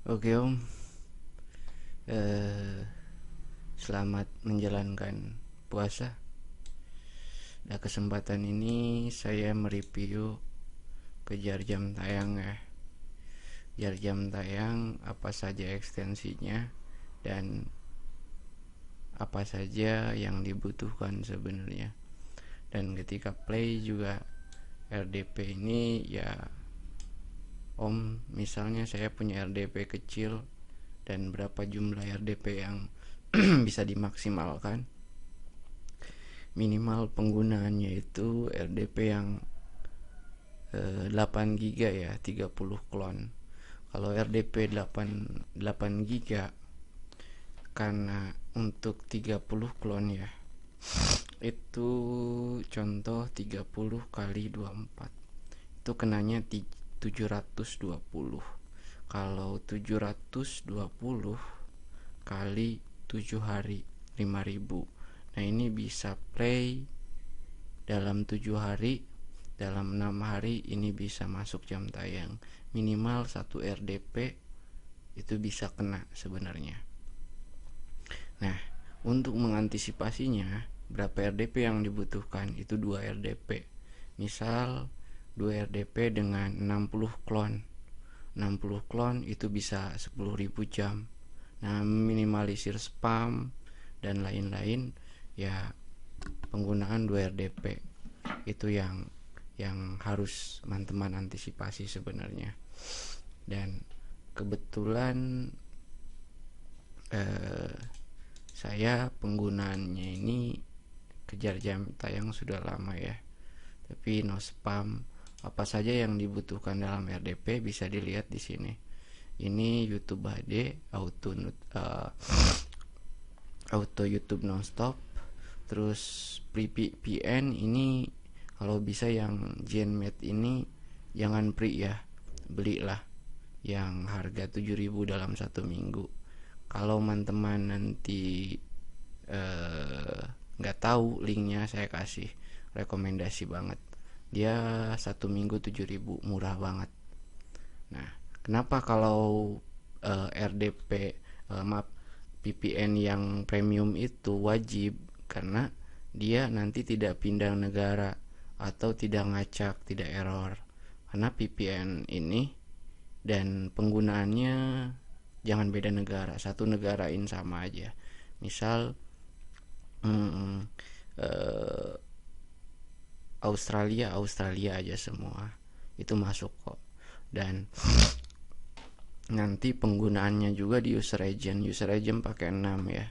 Oke Om, eh, selamat menjalankan puasa. Pada kesempatan ini saya mereview kejar jam tayang ya. Kejar jam tayang apa saja ekstensinya dan apa saja yang dibutuhkan sebenarnya. Dan ketika play juga RDP ini ya Om, misalnya saya punya RDP kecil dan berapa jumlah RDP yang bisa dimaksimalkan. Minimal penggunaannya itu RDP yang 8 giga ya, 30 klon. Kalau RDP 8 giga karena untuk 30 klon ya, itu contoh 30 kali 24 itu kenanya 720. Kalau 720 kali 7 hari 5.000. Nah ini bisa play dalam 7 hari, dalam 6 hari ini bisa masuk jam tayang. Minimal 1 RDP itu bisa kena sebenarnya. Nah, untuk mengantisipasinya, berapa RDP yang dibutuhkan? Itu 2 RDP. Misal 2 RDP dengan 60 klon. 60 klon itu bisa 10.000 jam. Nah, minimalisir spam dan lain-lain ya, penggunaan 2 RDP itu yang harus teman-teman antisipasi sebenarnya. Dan kebetulan eh, saya penggunaannya ini kejar jam tayang sudah lama ya, tapi no spam. Apa saja yang dibutuhkan dalam RDP bisa dilihat di sini. Ini YouTube HD, auto YouTube nonstop, terus pre VPN ini kalau bisa yang GenMate ini jangan pre ya, belilah yang harga 7.000 dalam 1 minggu. Kalau teman-teman nanti nggak tahu linknya, saya kasih rekomendasi banget. Dia 1 minggu 7.000, murah banget. Nah, kenapa kalau RDP maaf, VPN yang premium itu wajib? Karena dia nanti tidak pindah negara atau tidak ngacak, tidak error. Karena VPN ini dan penggunaannya jangan beda negara, satu negarain sama aja. Misal eh, Australia aja semua itu masuk kok. Dan nanti penggunaannya juga di user agent pakai 6 ya.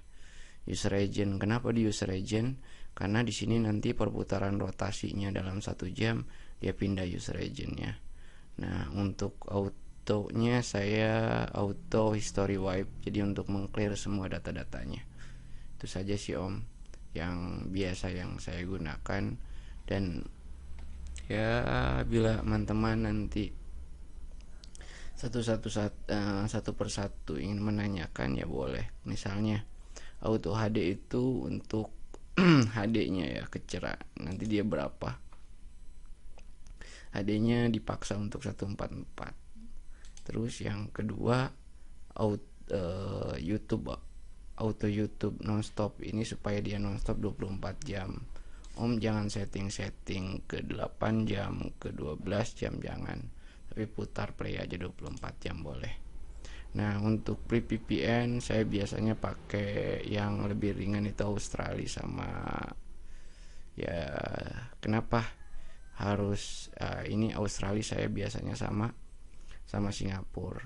User agent, kenapa di user agent? Karena di sini nanti perputaran rotasinya dalam 1 jam dia pindah user agentnya. Nah, untuk autonya saya auto history wipe, jadi untuk mengclear semua data-datanya. Itu saja sih Om yang biasa yang saya gunakan. Dan ya bila teman-teman nanti satu persatu ingin menanyakan ya boleh. Misalnya auto HD itu untuk HD-nya ya, kecera nanti dia berapa, HD-nya dipaksa untuk 144. Terus yang kedua YouTube, auto YouTube nonstop ini supaya dia nonstop 24 jam. Om jangan setting ke 8 jam, ke 12 jam jangan. Tapi putar play aja 24 jam boleh. Nah, untuk pre VPN saya biasanya pakai yang lebih ringan itu Australia sama ya, kenapa harus ini Australia, saya biasanya sama Singapura.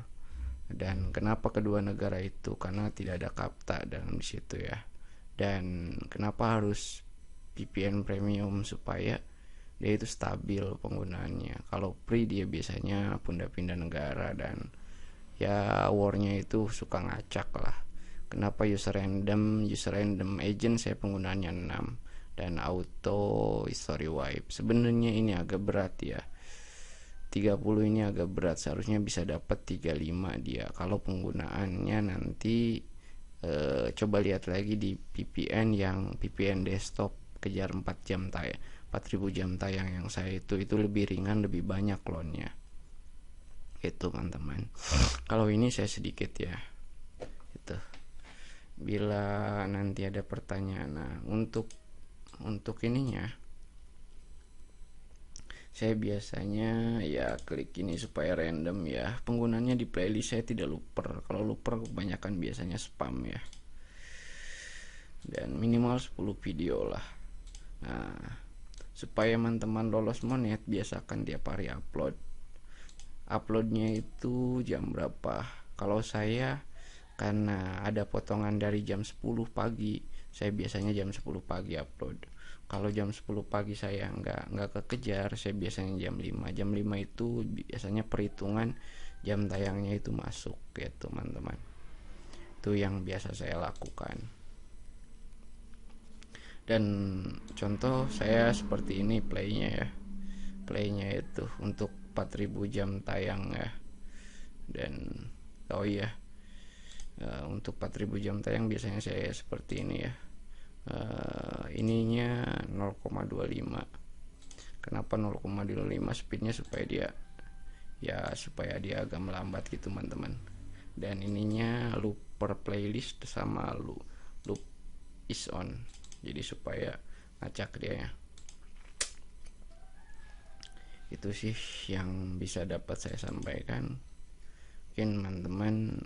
Dan kenapa kedua negara itu? Karena tidak ada kapta dalam situ ya. Dan kenapa harus VPN premium? Supaya dia itu stabil penggunaannya. Kalau free dia biasanya pindah-pindah negara dan ya warnya itu suka ngacak lah. Kenapa user random agent saya penggunaannya 6 dan auto history wipe. Sebenarnya ini agak berat ya. 30 ini agak berat, seharusnya bisa dapat 35 dia. Kalau penggunaannya nanti coba lihat lagi di VPN yang VPN desktop kejar 4 jam tayang, 4.000 jam tayang yang saya itu lebih ringan, lebih banyak clone-nya. gitu teman-teman. Kalau ini saya sedikit ya itu. Bila nanti ada pertanyaan, nah untuk ininya saya biasanya ya klik ini supaya random ya. Penggunanya di playlist saya tidak looper. Kalau looper kebanyakan biasanya spam ya. Dan minimal 10 video lah. Nah, supaya teman-teman lolos monet, biasakan tiap hari upload. Uploadnya itu jam berapa? Kalau saya karena ada potongan dari jam 10 pagi, saya biasanya jam 10 pagi upload. Kalau jam 10 pagi saya nggak kekejar, saya biasanya jam 5. Jam 5 itu biasanya perhitungan jam tayangnya itu masuk ya teman-teman. Itu yang biasa saya lakukan. Dan contoh saya seperti ini playnya ya. Playnya itu untuk 4000 jam tayang ya. Dan oh iya, untuk 4000 jam tayang biasanya saya seperti ini ya. Ininya 0,25. Kenapa 0,25 speednya supaya dia agak melambat gitu teman-teman. Dan ininya loop per playlist sama loop is on, jadi supaya ngacak dia ya. Itu sih yang bisa dapat saya sampaikan. Mungkin teman-teman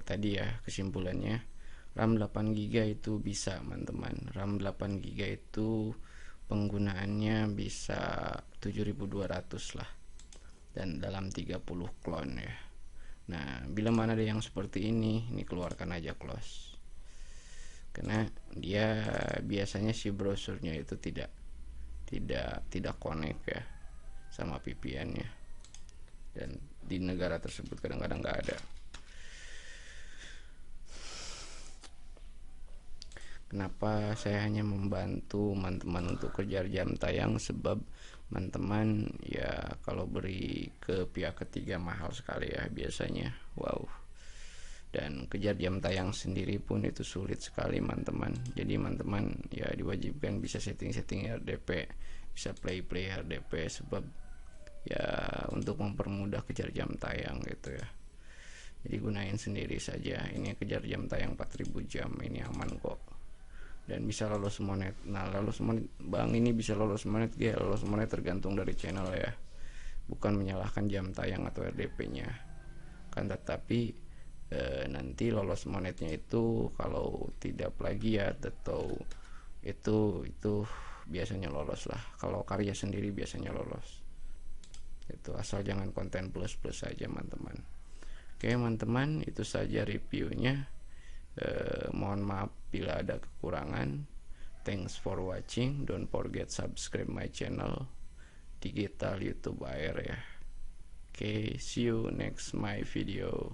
tadi ya kesimpulannya, RAM 8GB itu bisa teman-teman. RAM 8GB itu penggunaannya bisa 7200 lah, dan dalam 30 clone ya. Nah, bila mana ada yang seperti ini keluarkan aja close, karena dia biasanya si browsernya itu tidak connect ya sama VPN-nya, dan di negara tersebut kadang-kadang nggak ada. Kenapa saya hanya membantu teman-teman untuk kejar jam tayang? Sebab teman-teman ya kalau beri ke pihak ketiga mahal sekali ya biasanya. Wow. Dan kejar jam tayang sendiri pun itu sulit sekali teman-teman. Jadi teman-teman ya diwajibkan bisa setting RDP, bisa play RDP, sebab ya untuk mempermudah kejar jam tayang gitu ya. Jadi gunain sendiri saja. Ini kejar jam tayang 4000 jam, ini aman kok. Dan bisa lolos monet. Nah, lolos monet bang ini bisa lolos monet ya. Lolos monet tergantung dari channel ya, bukan menyalahkan jam tayang atau RDP-nya kan. Tetapi nanti lolos monetnya itu kalau tidak plagiat atau itu biasanya lolos lah. Kalau karya sendiri biasanya lolos. Itu asal jangan konten plus saja teman-teman. Oke teman-teman, itu saja reviewnya. Mohon maaf bila ada kekurangan. Thanks for watching. Don't forget subscribe my channel Digital YouTube Air ya. Okay, see you next my video.